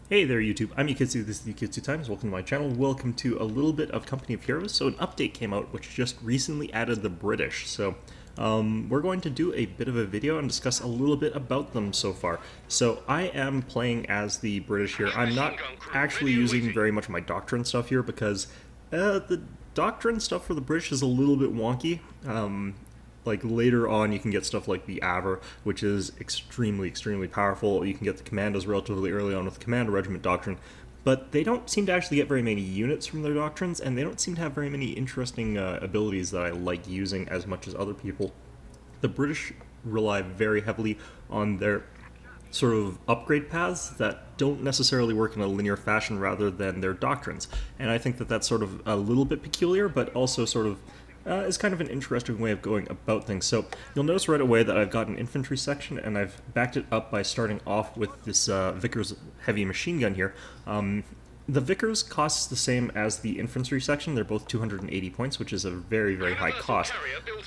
Hey there YouTube, I'm Yukitsu, this is Yukitsu Times, welcome to my channel, welcome to a little bit of Company of Heroes. So an update came out which just recently added the British, so we're going to do a bit of a video and discuss a little bit about them so far. So I am playing as the British here. I'm not actually using very much of my doctrine stuff here because the doctrine stuff for the British is a little bit wonky. Like later on you can get stuff like the Aver, which is extremely powerful. You can get the commandos relatively early on with the commando regiment doctrine, but they don't seem to actually get very many units from their doctrines, and they don't seem to have very many interesting abilities that I like using as much as other people. The British rely very heavily on their sort of upgrade paths that don't necessarily work in a linear fashion rather than their doctrines, and I think that that's sort of a little bit peculiar, but also sort of is kind of an interesting way of going about things. So you'll notice right away that I've got an infantry section, and I've backed it up by starting off with this Vickers heavy machine gun here. The Vickers costs the same as the infantry section. They're both 280 points, which is a very high cost.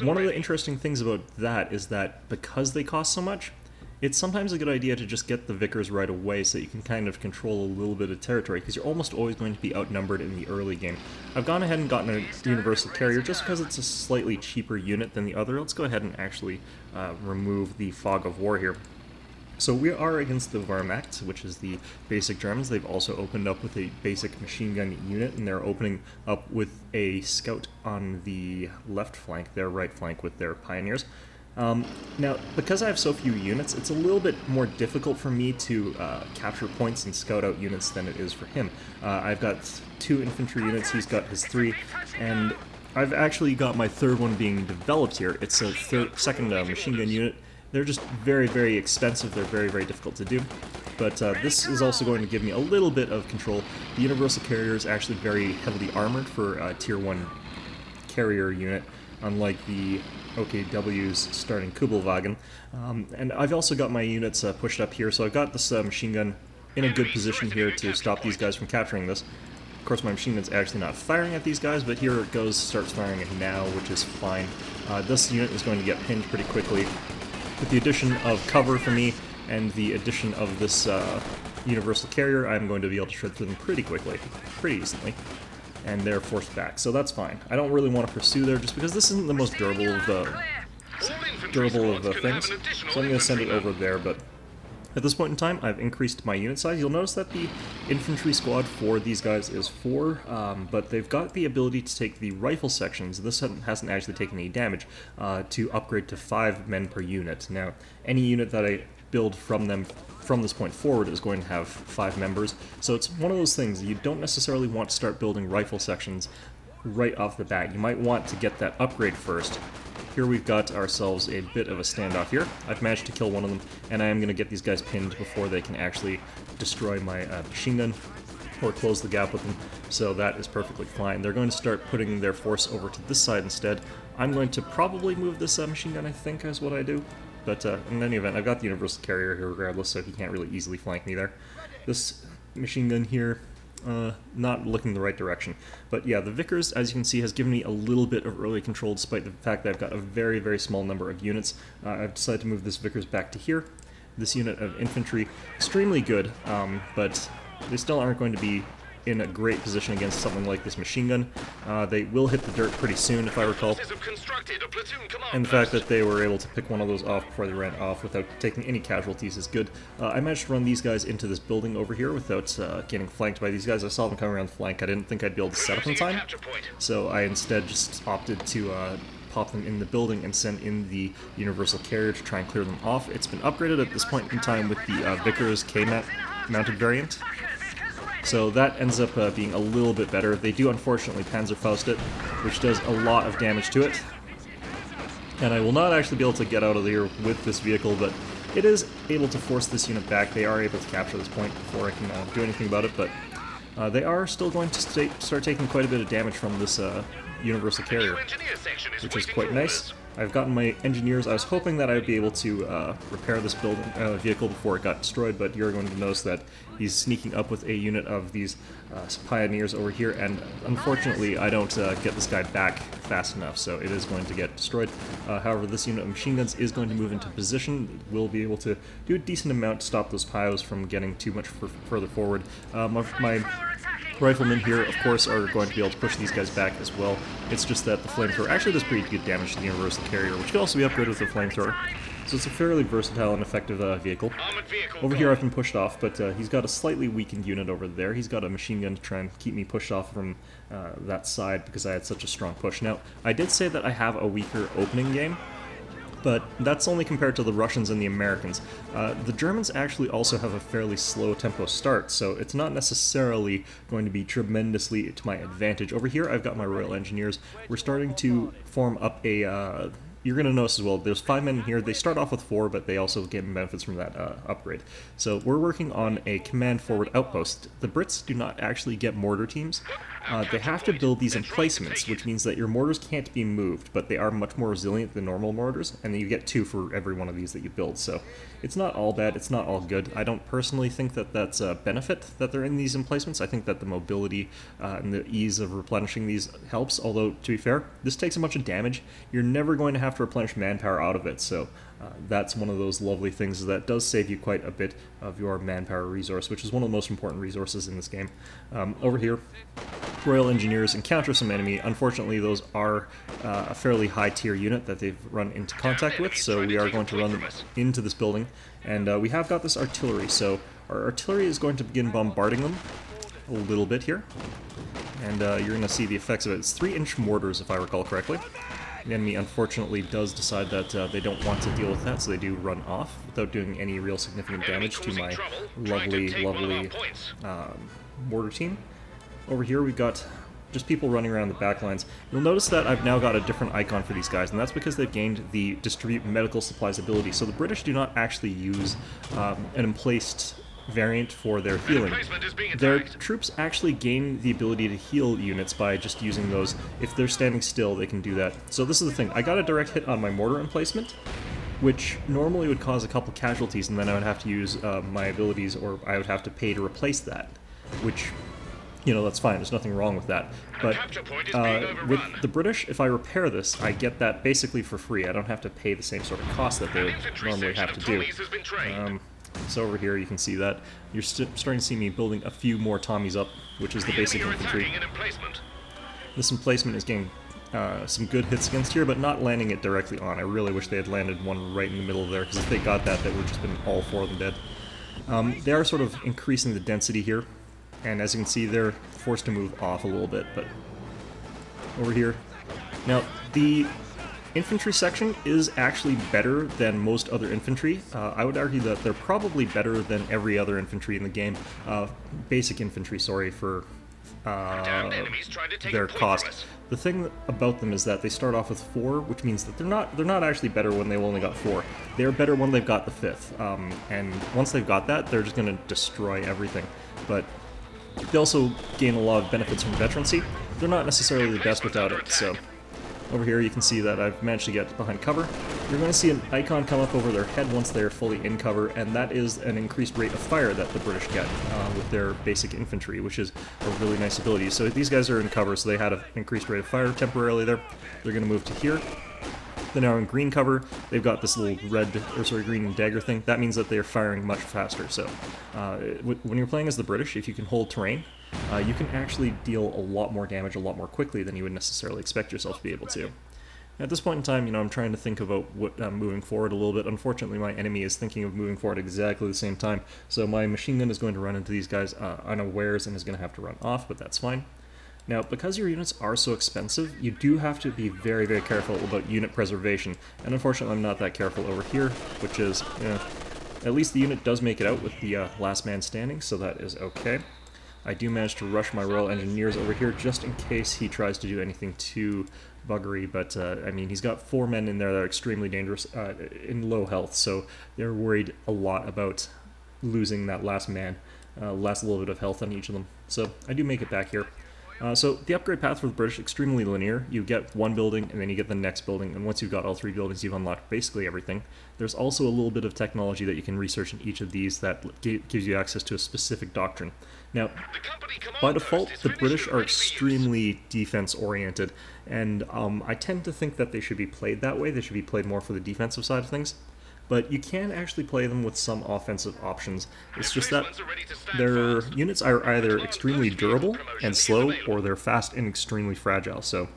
One of the interesting things about that is that because they cost so much, it's sometimes a good idea to just get the Vickers right away so you can kind of control a little bit of territory, because you're almost always going to be outnumbered in the early game. I've gone ahead and gotten a Universal Carrier just because it's a slightly cheaper unit than the other. Let's go ahead and actually remove the Fog of War here. So we are against the Wehrmacht, which is the basic Germans. They've also opened up with a basic machine gun unit, and they're opening up with a scout on the left flank, their right flank with their pioneers. Now, because I have so few units, it's a little bit more difficult for me to capture points and scout out units than it is for him. I've got 2 infantry units, he's got his 3, and I've actually got my third one being developed here. It's a second machine gun unit. They're just very expensive, they're very difficult to do. But this is also going to give me a little bit of control. The Universal Carrier is actually very heavily armored for a Tier 1 carrier unit, unlike the OKW's starting Kubelwagen. And I've also got my units pushed up here, so I've got this machine gun in a good position here to stop these guys from capturing this. Of course, my machine gun's actually not firing at these guys, but here it goes, starts firing it now, which is fine. This unit is going to get pinned pretty quickly. With the addition of cover for me and the addition of this Universal Carrier, I'm going to be able to shred through them pretty quickly, pretty easily. And they're forced back, so that's fine. I don't really want to pursue there just because this isn't the most durable of the things, so I'm going to send it over there. But at this point in time, I've increased my unit size. You'll notice that the infantry squad for these guys is 4, but they've got the ability to take the rifle sections. This hasn't actually taken any damage, to upgrade to 5 men per unit. Now, any unit that I build from them from this point forward is going to have 5 members, so it's one of those things you don't necessarily want to start building rifle sections right off the bat. You might want to get that upgrade first. Here we've got ourselves a bit of a standoff here. I've managed to kill one of them, and I am going to get these guys pinned before they can actually destroy my machine gun or close the gap with them, so that is perfectly fine. They're going to start putting their force over to this side instead. I'm going to probably move this machine gun, I think, is what I do. But in any event, I've got the Universal Carrier here regardless, so he can't really easily flank me there. This machine gun here, not looking the right direction. But yeah, the Vickers, as you can see, has given me a little bit of early control despite the fact that I've got a very small number of units. I've decided to move this Vickers back to here. This unit of infantry, extremely good, but they still aren't going to be in a great position against something like this machine gun. They will hit the dirt pretty soon, if I recall. And the fact that they were able to pick one of those off before they ran off without taking any casualties is good. I managed to run these guys into this building over here without getting flanked by these guys. I saw them coming around the flank. I didn't think I'd be able to set up in time, so I instead just opted to pop them in the building and send in the Universal Carrier to try and clear them off. It's been upgraded at this point in time with the Vickers K-mounted variant. So that ends up being a little bit better. They do unfortunately Panzerfaust it, which does a lot of damage to it. And I will not actually be able to get out of here with this vehicle, but it is able to force this unit back. They are able to capture this point before I can do anything about it, but they are still going to start taking quite a bit of damage from this Universal Carrier, which is quite nice. I've gotten my engineers. I was hoping that I would be able to repair this vehicle before it got destroyed, but you're going to notice that he's sneaking up with a unit of these pioneers over here, and unfortunately I don't get this guy back fast enough, so it is going to get destroyed. However, this unit of machine guns is going to move into position. We'll be able to do a decent amount to stop those pios from getting too much further forward. My riflemen here, of course, are going to be able to push these guys back as well. It's just that the flamethrower actually does pretty good damage to the universal carrier, which can also be upgraded with the flamethrower. So it's a fairly versatile and effective vehicle. Over here I've been pushed off, but he's got a slightly weakened unit over there. He's got a machine gun to try and keep me pushed off from that side because I had such a strong push. Now, I did say that I have a weaker opening game, but that's only compared to the Russians and the Americans. The Germans actually also have a fairly slow tempo start, so it's not necessarily going to be tremendously to my advantage. Over here I've got my Royal Engineers. We're starting to form up a... you're going to notice as well, there's 5 men in here. They start off with 4, but they also get benefits from that upgrade. So we're working on a command forward outpost. The Brits do not actually get mortar teams. They have to build these emplacements, which means that your mortars can't be moved, but they are much more resilient than normal mortars, and then you get 2 for every one of these that you build. So it's not all bad, it's not all good. I don't personally think that that's a benefit that they're in these emplacements. I think that the mobility and the ease of replenishing these helps, although, to be fair, this takes a bunch of damage. You're never going to have to replenish manpower out of it, so that's one of those lovely things that does save you quite a bit of your manpower resource, which is one of the most important resources in this game. Over here, Royal Engineers encounter some enemy. Unfortunately, those are a fairly high tier unit that they've run into contact with, so we are going to run them into this building. And we have got this artillery, so our artillery is going to begin bombarding them a little bit here. And you're going to see the effects of it. It's 3-inch mortars, if I recall correctly. The enemy, unfortunately, does decide that they don't want to deal with that, so they do run off without doing any real significant damage to my lovely mortar team. Over here we've got just people running around the back lines. You'll notice that I've now got a different icon for these guys, and that's because they've gained the distribute medical supplies ability. So the British do not actually use an emplaced variant for their healing. Their troops actually gain the ability to heal units by just using those. If they're standing still, they can do that. So this is the thing. I got a direct hit on my mortar emplacement, which normally would cause a couple casualties, and then I would have to use my abilities, or I would have to pay to replace that, which, you know, that's fine. There's nothing wrong with that. But with the British, if I repair this, I get that basically for free. I don't have to pay the same sort of cost that they would normally have to do. So over here you can see that. You're starting to see me building a few more Tommies up, which is the basic infantry. This emplacement is getting some good hits against here, but not landing it directly on. I really wish they had landed one right in the middle there, because if they got that, that would have just been all 4 of them dead. They are sort of increasing the density here, and as you can see, they're forced to move off a little bit, but over here. Now, the infantry section is actually better than most other infantry. I would argue that they're probably better than every other infantry in the game. Basic infantry, sorry for their cost. The thing about them is that they start off with 4, which means that they're not actually better when they've only got 4. They're better when they've got the 5th. And once they've got that, they're just going to destroy everything. But they also gain a lot of benefits from veterancy. They're not necessarily the best without it, so over here you can see that I've managed to get behind cover. You're going to see an icon come up over their head once they're fully in cover, and that is an increased rate of fire that the British get with their basic infantry, which is a really nice ability. So these guys are in cover, so they had an increased rate of fire temporarily there. They're going to move to here. They're now in green cover. They've got this little green dagger thing. That means that they're firing much faster. So when you're playing as the British, if you can hold terrain, you can actually deal a lot more damage a lot more quickly than you would necessarily expect yourself to be able to. At this point in time, you know, I'm trying to think about what moving forward a little bit. Unfortunately, my enemy is thinking of moving forward at exactly the same time, so my machine gun is going to run into these guys unawares and is going to have to run off, but that's fine. Now, because your units are so expensive, you do have to be very, very careful about unit preservation, and unfortunately I'm not that careful over here, which is, at least the unit does make it out with the last man standing, so that is okay. I do manage to rush my Royal Engineers over here just in case he tries to do anything too buggery, but I mean, he's got 4 men in there that are extremely dangerous, in low health, so they're worried a lot about losing that last man, last little bit of health on each of them. So I do make it back here. So the upgrade path for the British, extremely linear. You get one building, and then you get the next building, and once you've got all three buildings, you've unlocked basically everything. There's also a little bit of technology that you can research in each of these that gives you access to a specific doctrine. Now, by default, the British are extremely defense-oriented, and I tend to think that they should be played that way. They should be played more for the defensive side of things. But you can actually play them with some offensive options. It's just that their units are either extremely durable and slow, or they're fast and extremely fragile. So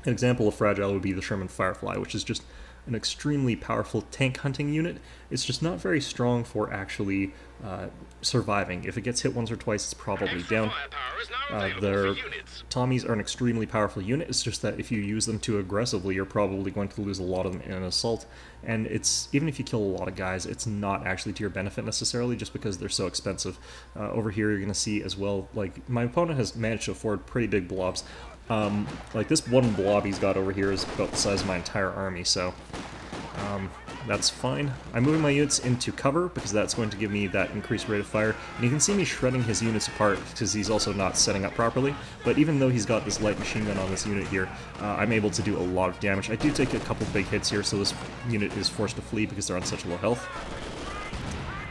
an example of fragile would be the Sherman Firefly, which is just an extremely powerful tank hunting unit. It's just not very strong for actually surviving. If it gets hit once or twice, it's probably down. Their Tommies are an extremely powerful unit. It's just that if you use them too aggressively, you're probably going to lose a lot of them in an assault. And it's even if you kill a lot of guys, it's not actually to your benefit necessarily, just because they're so expensive. Over here, you're going to see as well, like, my opponent has managed to afford pretty big blobs. Like this one blob he's got over here is about the size of my entire army, so that's fine. I'm moving my units into cover because that's going to give me that increased rate of fire. And you can see me shredding his units apart because he's also not setting up properly. But even though he's got this light machine gun on this unit here, I'm able to do a lot of damage. I do take a couple big hits here, so this unit is forced to flee because they're on such low health.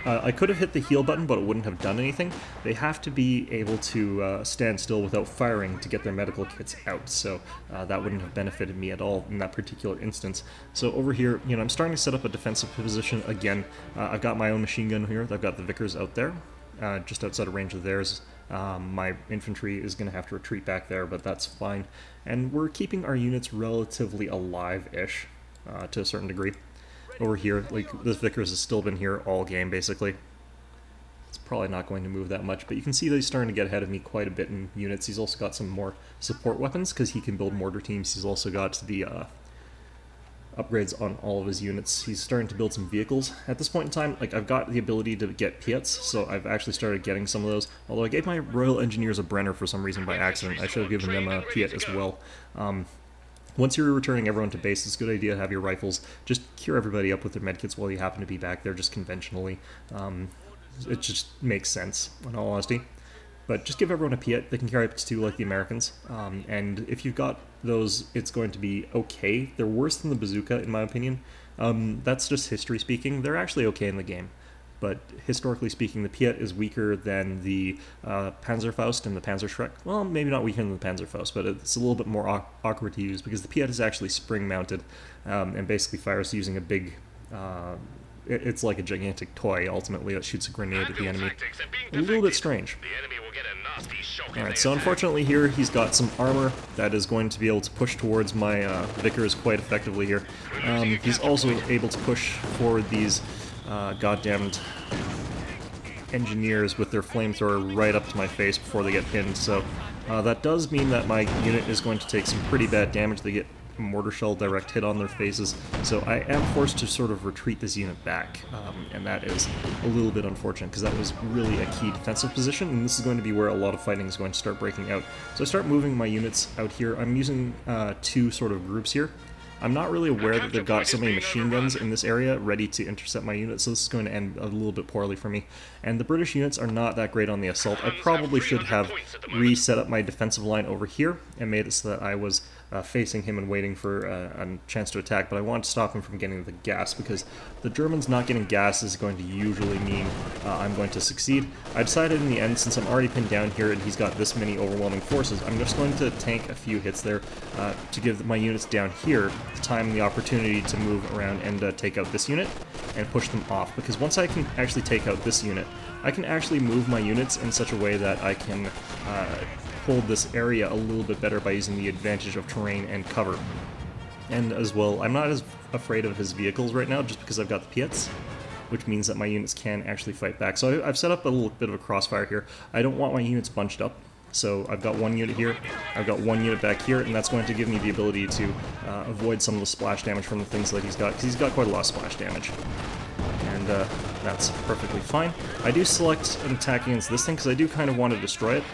I could have hit the heal button, but it wouldn't have done anything. They have to be able to stand still without firing to get their medical kits out, so that wouldn't have benefited me at all in that particular instance. So over here, you know, I'm starting to set up a defensive position again. I've got my own machine gun here. I've got the Vickers out there, just outside of range of theirs. My infantry is going to have to retreat back there, but that's fine. And we're keeping our units relatively alive-ish to a certain degree. Over here, like, this Vickers has still been here all game, basically. It's probably not going to move that much, but you can see that he's starting to get ahead of me quite a bit in units. He's also got some more support weapons, because he can build mortar teams. He's also got the upgrades on all of his units. He's starting to build some vehicles. At this point in time, like, I've got the ability to get Piets, so I've actually started getting some of those. Although I gave my Royal Engineers a Brenner for some reason by accident. I should have given them a Piet as well. Once you're returning everyone to base, it's a good idea to have your rifles just cure everybody up with their medkits while you happen to be back there just conventionally. It just makes sense, in all honesty. But just give everyone a Piet. They can carry up to 2 like the Americans. And if you've got those, it's going to be okay. They're worse than the bazooka, in my opinion. That's just history speaking. They're actually okay in the game. But historically speaking, the Piet is weaker than the Panzerfaust and the Panzerschreck. Well, maybe not weaker than the Panzerfaust, but it's a little bit more awkward to use because the Piet is actually spring-mounted and basically fires using a big... it's like a gigantic toy, ultimately, that shoots a grenade at the enemy. A little bit strange. Alright, so unfortunately here, he's got some armor that is going to be able to push towards my Vickers quite effectively here. He's also able to push forward these goddamned engineers with their flamethrower right up to my face before they get pinned, so that does mean that my unit is going to take some pretty bad damage. They get a mortar shell direct hit on their faces, so I am forced to sort of retreat this unit back, and that is a little bit unfortunate because that was really a key defensive position, and this is going to be where a lot of fighting is going to start breaking out. So I start moving my units out here. I'm using 2 sort of groups here. I'm not really aware that they've got so many machine guns in this area ready to intercept my units, so this is going to end a little bit poorly for me. And the British units are not that great on the assault. I probably should have reset up my defensive line over here and made it so that I was facing him and waiting for a chance to attack, but I wanted to stop him from getting the gas, because the Germans not getting gas is going to usually mean I'm going to succeed. I decided in the end, since I'm already pinned down here and he's got this many overwhelming forces, I'm just going to tank a few hits there to give my units down here the time and the opportunity to move around and take out this unit and push them off, because once I can actually take out this unit, I can actually move my units in such a way that I can hold this area a little bit better by using the advantage of terrain and cover. And as well, I'm not as afraid of his vehicles right now just because I've got the Piets, which means that my units can actually fight back. So I've set up a little bit of a crossfire here. I don't want my units bunched up, so I've got 1 unit here, I've got 1 unit back here, and that's going to give me the ability to avoid some of the splash damage from the things that he's got, because he's got quite a lot of splash damage. And that's perfectly fine. I do select an attack against this thing because I do kind of want to destroy it.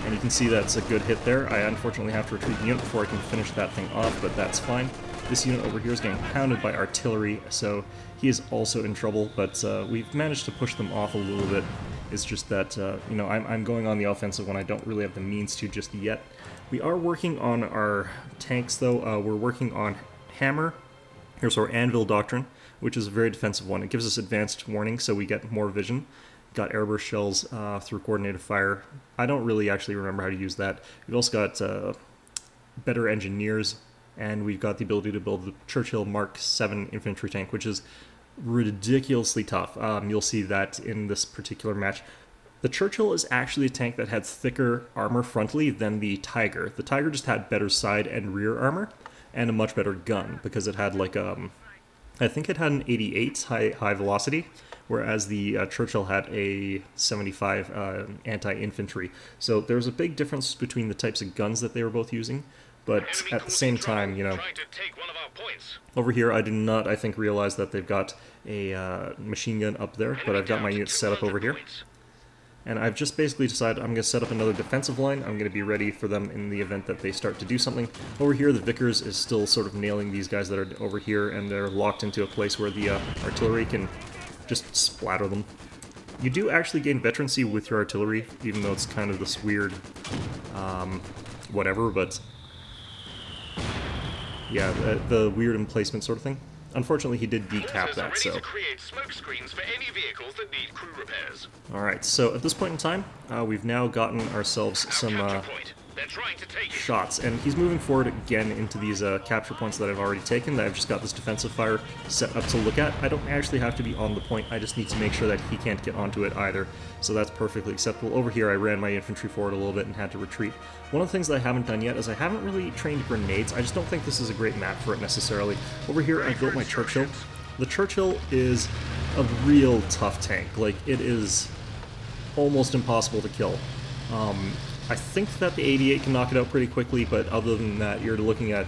And you can see that's a good hit there. I unfortunately have to retreat the unit before I can finish that thing off, but that's fine. This unit over here is getting pounded by artillery, so he is also in trouble, but we've managed to push them off a little bit. It's just that, you know, I'm going on the offensive when I don't really have the means to just yet. We are working on our tanks, though. We're working on Hammer. Here's our Anvil Doctrine, which is a very defensive one. It gives us advanced warning, so we get more vision. Got airburst shells through coordinated fire. I don't really actually remember how to use that. We've also got better engineers, and we've got the ability to build the Churchill Mark 7 infantry tank, which is ridiculously tough. You'll see that in this particular match. The Churchill is actually a tank that had thicker armor frontally than the Tiger. The Tiger just had better side and rear armor, and a much better gun, because it had like I think it had an 88 high velocity, whereas the Churchill had a 75 anti-infantry. So there was a big difference between the types of guns that they were both using, but at the same time, you know, over here I did not, I think, realize that they've got a machine gun up there, but I've got my units set up over here. And I've just basically decided I'm going to set up another defensive line. I'm going to be ready for them in the event that they start to do something. Over here, the Vickers is still sort of nailing these guys that are over here, and they're locked into a place where the artillery can just splatter them. You do actually gain veterancy with your artillery, even though it's kind of this weird, whatever, but yeah, the weird emplacement sort of thing. Unfortunately, he did decap that, so... Alright, so at this point in time, we've now gotten ourselves some shots, and he's moving forward again into these capture points that I've already taken, that I've just got this defensive fire set up to look at. I don't actually have to be on the point, I just need to make sure that he can't get onto it either, so that's perfectly acceptable. Over here I ran my infantry forward a little bit and had to retreat. One of the things that I haven't done yet is I haven't really trained grenades. I just don't think this is a great map for it necessarily. Over here I built my Churchill. The Churchill is a real tough tank. Like, it is almost impossible to kill. I think that the 88 can knock it out pretty quickly, but other than that, you're looking at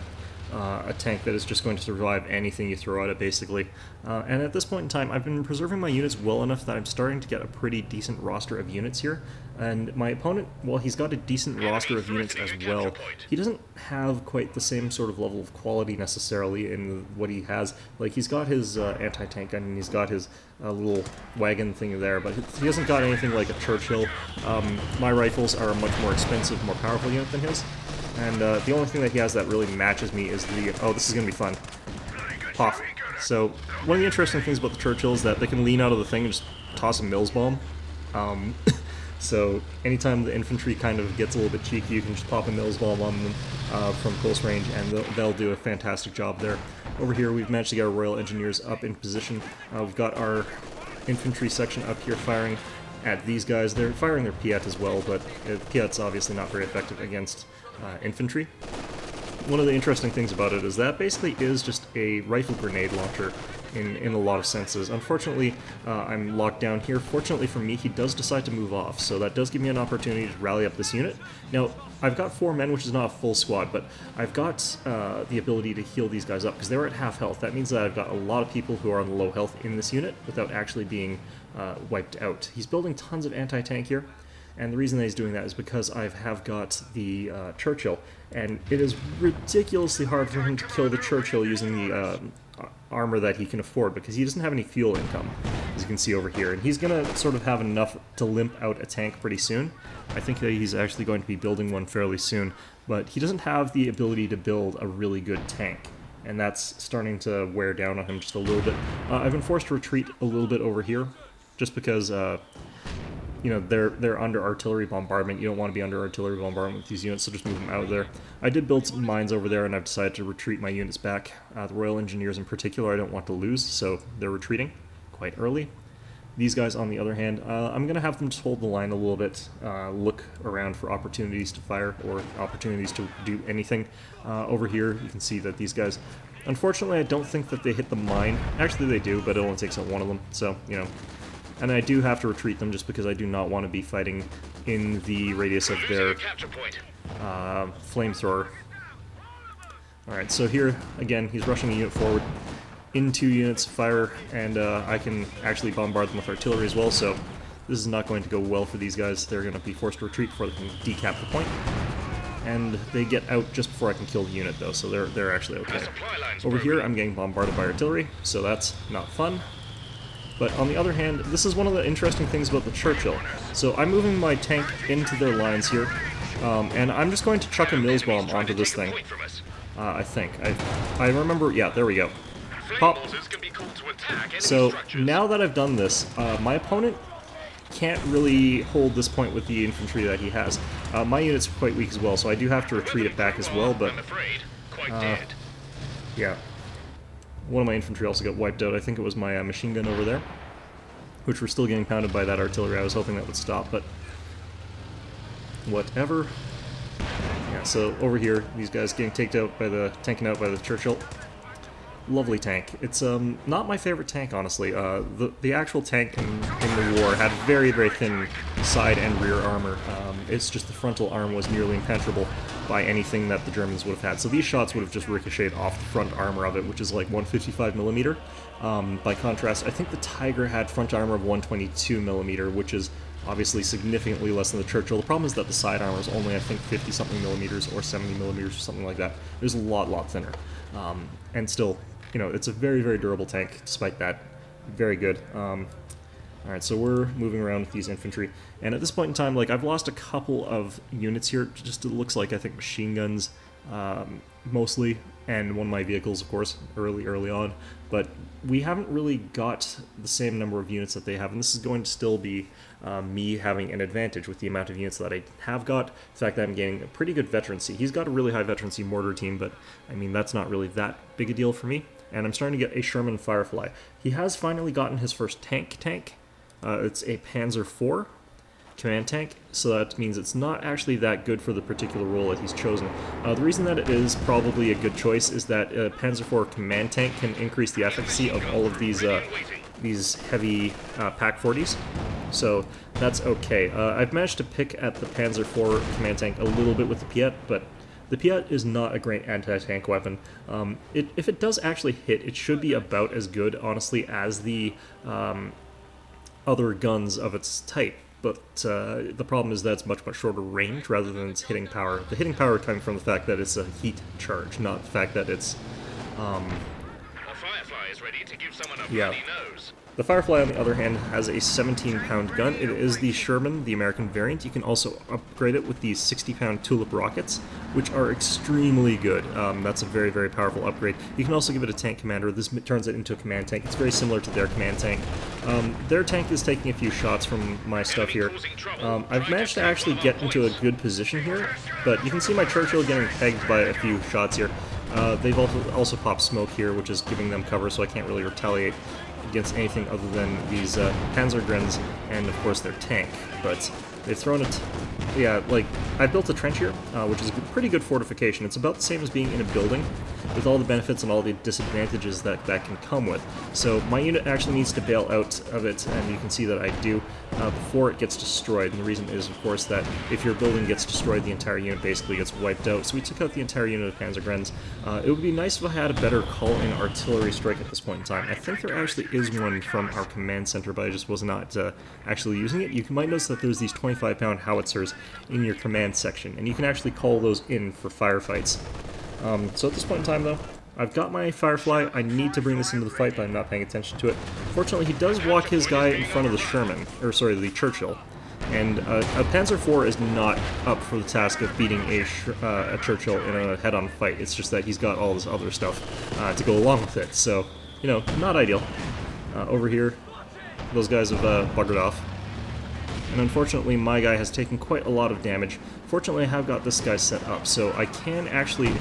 a tank that is just going to survive anything you throw at it, basically. And at this point in time, I've been preserving my units well enough that I'm starting to get a pretty decent roster of units here. And my opponent, well, he's got a decent roster of units as well. He doesn't have quite the same sort of level of quality necessarily in what he has. Like, he's got his anti-tank gun, and he's got his little wagon thing there, but he hasn't got anything like a Churchill. My rifles are a much more expensive, more powerful unit than his. And the only thing that he has that really matches me is the... Oh, this is going to be fun. Pop. So, one of the interesting things about the Churchill is that they can lean out of the thing and just toss a Mills bomb. So, anytime the infantry kind of gets a little bit cheeky, you can just pop a Mills bomb on them from close range, and they'll do a fantastic job there. Over here, we've managed to get our Royal Engineers up in position. We've got our infantry section up here firing at these guys. They're firing their Piat as well, but Piat's obviously not very effective against infantry. One of the interesting things about it is that basically is just a rifle grenade launcher in a lot of senses. Unfortunately, I'm locked down here. Fortunately for me, he does decide to move off, so that does give me an opportunity to rally up this unit. Now, I've got 4 men, which is not a full squad, but I've got the ability to heal these guys up, because they're at half health. That means that I've got a lot of people who are on low health in this unit without actually being wiped out. He's building tons of anti-tank here, and the reason that he's doing that is because I have got the Churchill, and it is ridiculously hard for him to kill the Churchill using the armor that he can afford, because he doesn't have any fuel income, as you can see over here, and he's going to sort of have enough to limp out a tank pretty soon. I think that he's actually going to be building one fairly soon, but he doesn't have the ability to build a really good tank, and that's starting to wear down on him just a little bit. I've been forced to retreat a little bit over here, just because you know, they're under artillery bombardment. You don't want to be under artillery bombardment with these units, so just move them out of there. I did build some mines over there, and I've decided to retreat my units back. The Royal Engineers in particular I don't want to lose, so they're retreating quite early. These guys, on the other hand, I'm going to have them just hold the line a little bit, look around for opportunities to fire, or opportunities to do anything. Over here, you can see that these guys... Unfortunately, I don't think that they hit the mine. Actually, they do, but it only takes out one of them, so, you know... And I do have to retreat them just because I do not want to be fighting in the radius of their flamethrower. Alright, so here, again, he's rushing a unit forward. In 2 units, fire, and I can actually bombard them with artillery as well, so this is not going to go well for these guys. They're going to be forced to retreat before they can decap the point. And they get out just before I can kill the unit, though, so they're actually okay. Over here, I'm getting bombarded by artillery, so that's not fun. But on the other hand, this is one of the interesting things about the Churchill. So I'm moving my tank into their lines here, and I'm just going to chuck a Mills bomb onto this thing. I think. I remember, yeah, there we go. Pop. So now that I've done this, my opponent can't really hold this point with the infantry that he has. My unit's quite weak as well, so I do have to retreat it back as well, but yeah. One of my infantry also got wiped out. I think it was my machine gun over there, which we're still getting pounded by that artillery. I was hoping that would stop, but whatever. Yeah, so over here, these guys getting taken out by the Churchill. Lovely tank. It's not my favorite tank, honestly. The actual tank in the war had very, very thin side and rear armor. It's just the frontal arm was nearly impenetrable by anything that the Germans would have had. So these shots would have just ricocheted off the front armor of it, which is like 155mm. By contrast, I think the Tiger had front armor of 122mm, which is obviously significantly less than the Churchill. The problem is that the side armor is only, I think, 50-something millimeters or 70mm or something like that. It was a lot thinner. And still, you know, it's a very, very durable tank, despite that. Very good. Alright, so we're moving around with these infantry, and at this point in time, like, I've lost a couple of units here. Just, it looks like, I think, machine guns, mostly, and one of my vehicles, of course, early on, but we haven't really got the same number of units that they have, and this is going to still be me having an advantage with the amount of units that I have got. The fact that I'm gaining a pretty good veterancy. He's got a really high veterancy mortar team, but, I mean, that's not really that big a deal for me, and I'm starting to get a Sherman Firefly. He has finally gotten his first tank. It's a Panzer IV command tank, so that means it's not actually that good for the particular role that he's chosen. The reason that it is probably a good choice is that Panzer IV command tank can increase the efficacy of all of these heavy Pack 40s, so that's okay. I've managed to pick at the Panzer IV command tank a little bit with the Piet, but the Piet is not a great anti-tank weapon. If it does actually hit, it should be about as good, honestly, as the other guns of its type, but the problem is that it's much shorter range rather than its hitting power. The hitting power coming from the fact that it's a heat charge, not the fact that it's A Firefly is ready to give someone a yeah. bloody nose. The Firefly, on the other hand, has a 17-pound gun. It is the Sherman, the American variant. You can also upgrade it with these 60-pound Tulip rockets, which are extremely good. That's a very, very powerful upgrade. You can also give it a tank commander. This turns it into a command tank. It's very similar to their command tank. Their tank is taking a few shots from my stuff here. I've managed to actually get into a good position here, but you can see my Churchill getting pegged by a few shots here. They've also popped smoke here, which is giving them cover, so I can't really retaliate against anything other than these Panzergrens and, of course, their tank. But they've thrown it. Yeah, like, I've built a trench here, which is a pretty good fortification. It's about the same as being in a building, with all the benefits and all the disadvantages that can come with. So my unit actually needs to bail out of it, and you can see that I do, before it gets destroyed. And the reason is, of course, that if your building gets destroyed, the entire unit basically gets wiped out. So we took out the entire unit of Panzergrens. It would be nice if I had a better call-in artillery strike at this point in time. I think there actually is one from our command center, but I just was not actually using it. You might notice that there's these 25-pound howitzers in your command section, and you can actually call those in for firefights. So at this point in time, though, I've got my Firefly. I need to bring this into the fight, but I'm not paying attention to it. Fortunately, he does walk his guy in front of the Sherman, or sorry, the Churchill. And a Panzer IV is not up for the task of beating a Churchill in a head-on fight. It's just that he's got all this other stuff to go along with it. So, you know, not ideal. Over here, those guys have buggered off. And unfortunately, my guy has taken quite a lot of damage. Fortunately, I have got this guy set up, so I can actually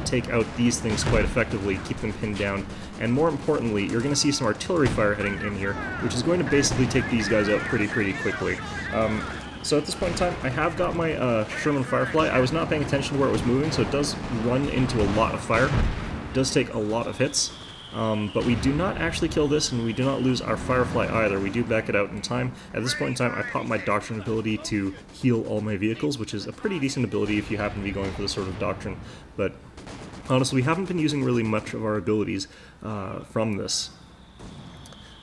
take out these things quite effectively, keep them pinned down, and more importantly, you're going to see some artillery fire heading in here, which is going to basically take these guys out pretty quickly. So at this point in time, I have got my Sherman Firefly. I was not paying attention to where it was moving, so it does run into a lot of fire. It does take a lot of hits. But we do not actually kill this, and we do not lose our Firefly either. We do back it out in time. At this point in time, I pop my Doctrine ability to heal all my vehicles, which is a pretty decent ability if you happen to be going for this sort of Doctrine. But honestly, we haven't been using really much of our abilities from this.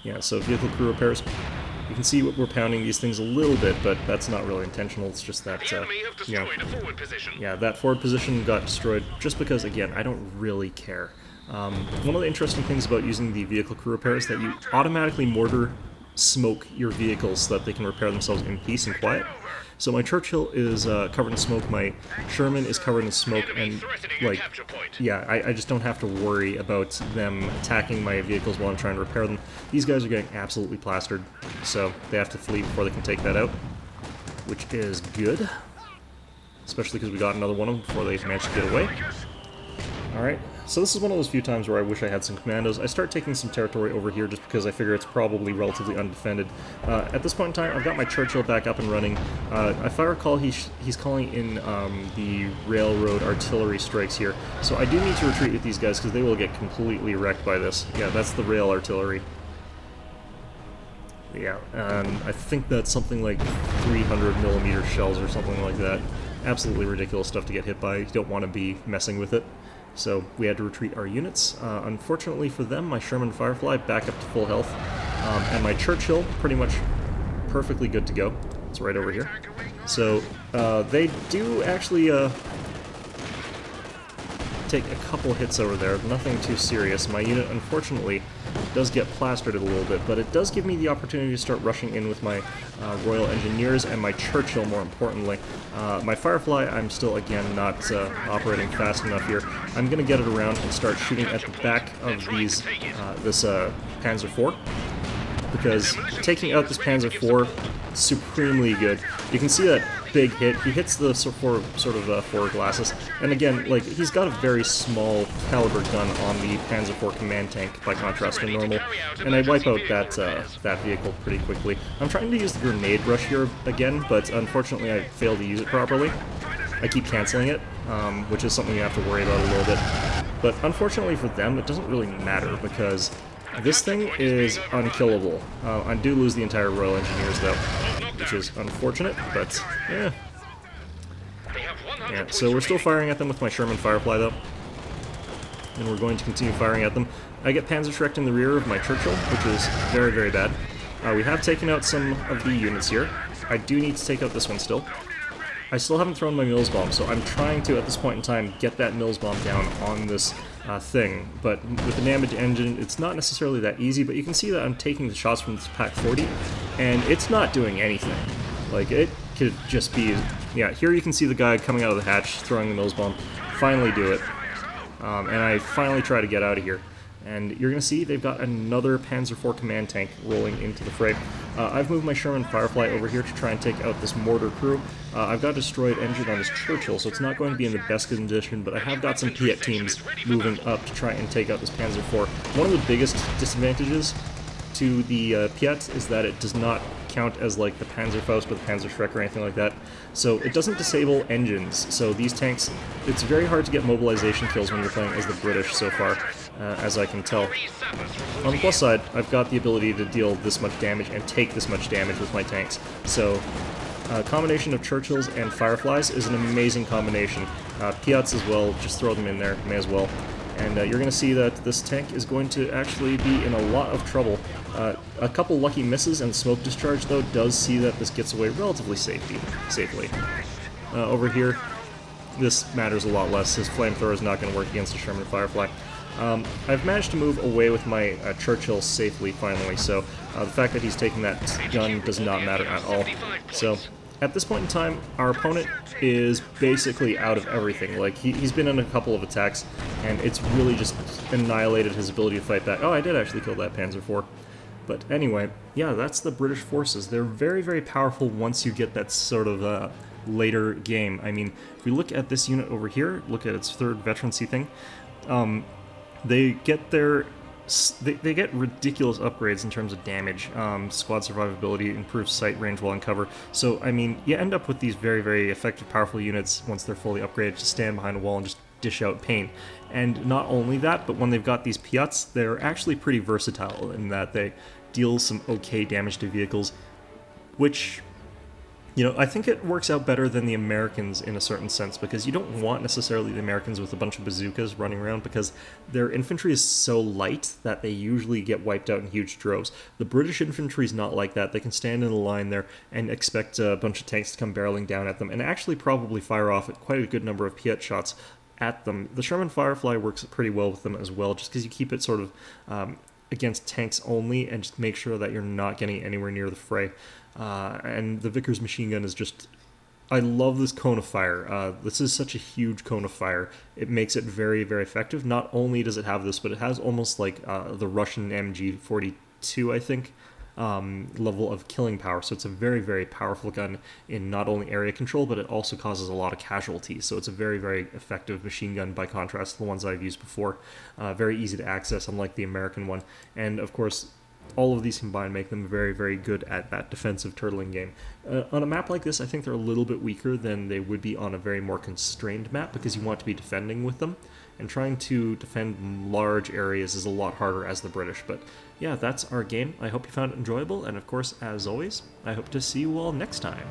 Yeah, so vehicle crew repairs. You can see we're pounding these things a little bit, but that's not really intentional. It's just that, you know, yeah, that forward position got destroyed just because, again, I don't really care. One of the interesting things about using the vehicle crew repair is that you automatically mortar smoke your vehicles so that they can repair themselves in peace and quiet. So my Churchill is covered in smoke, my Sherman is covered in smoke, and like, yeah, I just don't have to worry about them attacking my vehicles while I'm trying to repair them. These guys are getting absolutely plastered, so they have to flee before they can take that out, which is good, especially because we got another one of them before they managed to get away. Alright, so this is one of those few times where I wish I had some commandos. I start taking some territory over here just because I figure it's probably relatively undefended. At this point in time, I've got my Churchill back up and running. If I recall, he's calling in the railroad artillery strikes here. So I do need to retreat with these guys because they will get completely wrecked by this. Yeah, that's the rail artillery. Yeah, I think that's something like 300mm shells or something like that. Absolutely ridiculous stuff to get hit by. You don't want to be messing with it. So we had to retreat our units. Unfortunately for them, my Sherman Firefly back up to full health, and my Churchill pretty much perfectly good to go. It's right over here. So they do actually take a couple hits over there, nothing too serious. My unit, unfortunately, does get plastered a little bit, but it does give me the opportunity to start rushing in with my Royal Engineers and my Churchill, more importantly. My Firefly, I'm still, again, not operating fast enough here. I'm going to get it around and start shooting at the back of these this Panzer IV, because taking out this Panzer IV is supremely good. You can see that big hit. He hits the sort of forward glasses, and again, like, he's got a very small caliber gun on the Panzer IV command tank by contrast to normal, and I wipe out that vehicle pretty quickly. I'm trying to use the grenade rush here again, but unfortunately I failed to use it properly. I keep canceling it, which is something you have to worry about a little bit. But unfortunately for them, it doesn't really matter, because this thing is unkillable. I do lose the entire Royal Engineers, though, which is unfortunate, but yeah. Yeah, so we're still firing at them with my Sherman Firefly, though, and we're going to continue firing at them. I get Panzerschrecked in the rear of my Churchill, which is very, very bad. We have taken out some of the units here. I do need to take out this one still. I still haven't thrown my Mills Bomb, so I'm trying to, at this point in time, get that Mills Bomb down on this thing. But with the damaged engine, it's not necessarily that easy, but you can see that I'm taking the shots from this Pack 40, and it's not doing anything. Like, it could just be... Yeah, here you can see the guy coming out of the hatch, throwing the Mills Bomb. Finally do it. And I finally try to get out of here. And you're going to see they've got another Panzer IV command tank rolling into the fray. I've moved my Sherman Firefly over here to try and take out this mortar crew. I've got a destroyed engine on this Churchill, so it's not going to be in the best condition, but I have got some Piat teams moving up to try and take out this Panzer IV. One of the biggest disadvantages to the Piat is that it does not count as like the Panzerfaust or the Panzerschreck or anything like that. So it doesn't disable engines, so these tanks, it's very hard to get mobilization kills when you're playing as the British so far, as I can tell. On the plus side, I've got the ability to deal this much damage and take this much damage with my tanks. So a combination of Churchills and Fireflies is an amazing combination. Piats as well, just throw them in there, may as well. And you're going to see that this tank is going to actually be in a lot of trouble. A couple lucky misses and smoke discharge, though, does see that this gets away relatively safely. Over here, this matters a lot less. His flamethrower is not going to work against the Sherman Firefly. I've managed to move away with my Churchill safely, finally, so the fact that he's taking that gun does not matter at all. So, at this point in time, our opponent is basically out of everything. Like, he's been in a couple of attacks, and it's really just annihilated his ability to fight back. Oh, I did actually kill that Panzer IV. But anyway, yeah, that's the British forces. They're very, very powerful once you get that sort of later game. I mean, if we look at this unit over here, look at its third veterancy thing, they get their... They get ridiculous upgrades in terms of damage, squad survivability, improved sight range while in cover. So, I mean, you end up with these very, very effective, powerful units once they're fully upgraded to stand behind a wall and just dish out pain. And not only that, but when they've got these Piats, they're actually pretty versatile in that they deal some okay damage to vehicles, which... You know, I think it works out better than the Americans in a certain sense, because you don't want necessarily the Americans with a bunch of bazookas running around, because their infantry is so light that they usually get wiped out in huge droves. The British infantry is not like that. They can stand in a line there and expect a bunch of tanks to come barreling down at them, and actually probably fire off quite a good number of Piat shots at them. The Sherman Firefly works pretty well with them as well, just because you keep it sort of against tanks only and just make sure that you're not getting anywhere near the fray. And the Vickers machine gun is just... I love this cone of fire. This is such a huge cone of fire. It makes it very, very effective. Not only does it have this, but it has almost like the Russian MG42, I think, level of killing power. So it's a very, very powerful gun in not only area control, but it also causes a lot of casualties. So it's a very, very effective machine gun by contrast to the ones I've used before. Very easy to access, unlike the American one. And of course, all of these combined make them very, very good at that defensive turtling game. On a map like this, I think they're a little bit weaker than they would be on a very more constrained map, because you want to be defending with them. And trying to defend large areas is a lot harder as the British. But yeah, that's our game. I hope you found it enjoyable, and of course, as always, I hope to see you all next time.